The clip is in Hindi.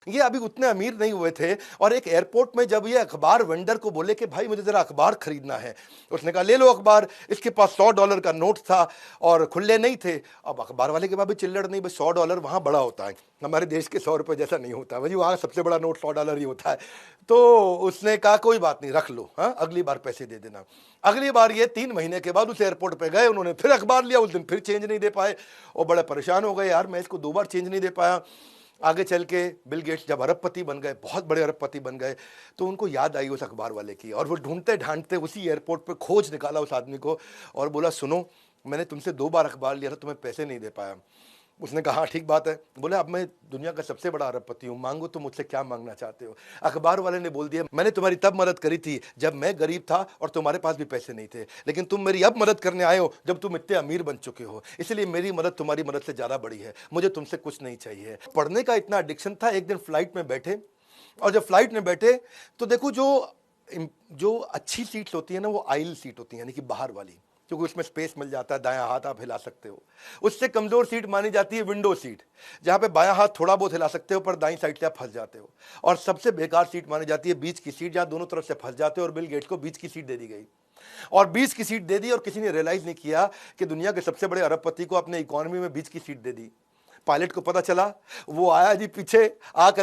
ये अभी उतने अमीर नहीं हुए थे और एक एयरपोर्ट में जब ये अखबार वेंडर को बोले कि भाई मुझे ज़रा अखबार खरीदना है, उसने कहा ले लो अखबार। इसके पास $100 का नोट था और खुले नहीं थे। अब अखबार वाले के पास भी चिल्लड़ नहीं, बस $100 वहाँ बड़ा होता है, हमारे देश के 100 रुपये जैसा नहीं होता भाई, वहाँ सबसे बड़ा नोट $100 ही होता है। तो उसने कहा कोई बात नहीं, रख लो, हाँ अगली बार पैसे दे देना। अगली बार ये 3 महीने के बाद उस एयरपोर्ट पे गए, उन्होंने फिर अखबार लिया, उस दिन फिर चेंज नहीं दे पाए और बड़े परेशान हो गए, यार मैं इसको 2 बार चेंज नहीं दे पाया। आगे चल के बिल गेट्स जब अरबपति बन गए, बहुत बड़े अरबपति बन गए, तो उनको याद आई उस अखबार वाले की और वो ढूंढते ढांढते उसी एयरपोर्ट पे खोज निकाला उस आदमी को और बोला सुनो, मैंने तुमसे 2 बार अखबार लिया था, तुम्हें पैसे नहीं दे पाया। उसने कहा हाँ ठीक बात है। बोले अब मैं दुनिया का सबसे बड़ा अरबपति हूँ, मांगो तुम मुझसे क्या मांगना चाहते हो। अखबार वाले ने बोल दिया मैंने तुम्हारी तब मदद करी थी जब मैं गरीब था और तुम्हारे पास भी पैसे नहीं थे, लेकिन तुम मेरी अब मदद करने आए हो जब तुम इतने अमीर बन चुके हो, इसलिए मेरी मदद तुम्हारी मदद से ज़्यादा बड़ी है, मुझे तुमसे कुछ नहीं चाहिए। पढ़ने का इतना एडिक्शन था, एक दिन फ्लाइट में बैठे और जब फ्लाइट में बैठे तो देखो जो अच्छी सीट्स होती है ना वो आइल सीट होती है, यानी कि बाहर वाली, क्योंकि उसमें स्पेस मिल जाता है, दायां हाथ आप हिला सकते हो। उससे कमजोर सीट मानी जाती है विंडो सीट, जहां पे बायां हाथ थोड़ा बहुत हिला सकते हो पर दाईं साइड से आप फंस जाते हो। और सबसे बेकार सीट मानी जाती है बीच की सीट, जहां दोनों तरफ से फंस जाते हो, और बिल गेट्स को बीच की सीट दे दी गई और बीच की सीट दे दी और किसी ने रियलाइज नहीं किया कि दुनिया के सबसे बड़े अरबपति को अपने इकोनॉमी में बीच की सीट दे दी। पायलट को पता चला, वो आया जी पीछे आकर